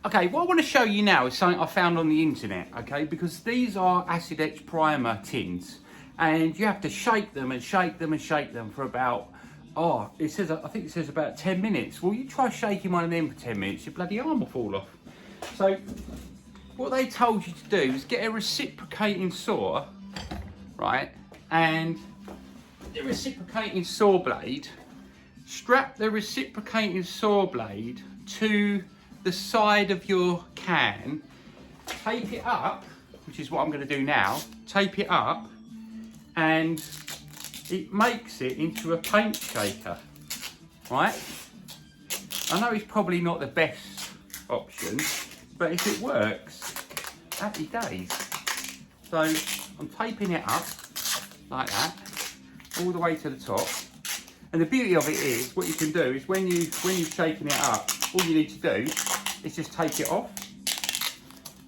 Okay, what I want to show you now is something I found on the internet, okay? Because these are Acid Etch Primer tins, and you have to shake them and shake them and shake them for about, I think it says about 10 minutes. Well, you try shaking one of them for 10 minutes, your bloody arm will fall off. So, what they told you to do is get a reciprocating saw, right? And the reciprocating saw blade, strap the reciprocating saw blade to the side of your can, tape it up, which is what I'm going to do now, tape it up, and it makes it into a paint shaker, right? I know it's probably not the best option, but if it works, happy days. So I'm taping it up like that, all the way to the top. And the beauty of it is, what you can do is when you're shaking it up, all you need to do is just take it off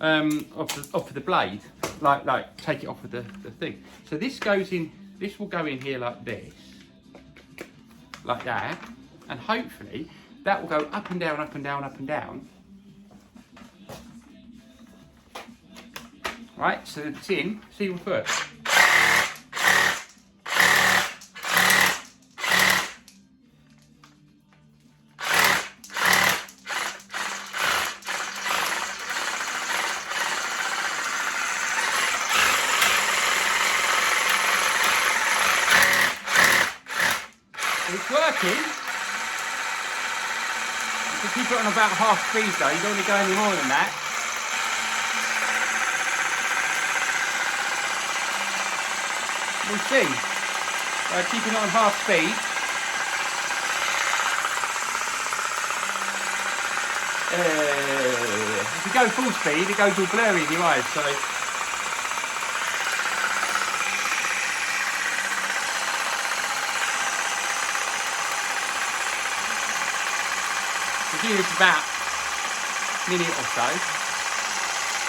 of the blade, like take it off of the thing. So this goes in, this will go in here like this, like that, and hopefully that will go up and down, up and down, up and down. Right, so it's in, see what first. It's working. If you keep it on about half speed though, you don't want to go any more than that. We'll see. Keeping it on half speed. If you go full speed, it goes all blurry in your eyes, so. It's about a minute or so.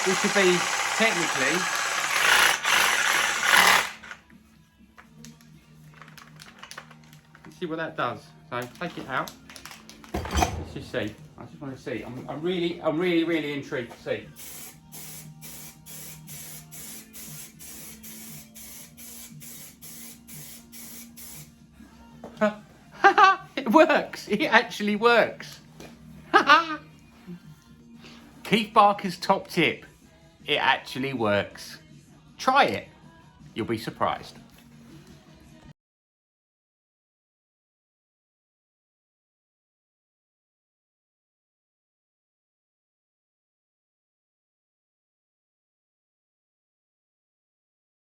This should be technically see what that does. So take it out. Let's just see. I just want to see. I'm really intrigued to see. It works. It actually works. Keith Barker's top tip. It actually works. Try it. You'll be surprised.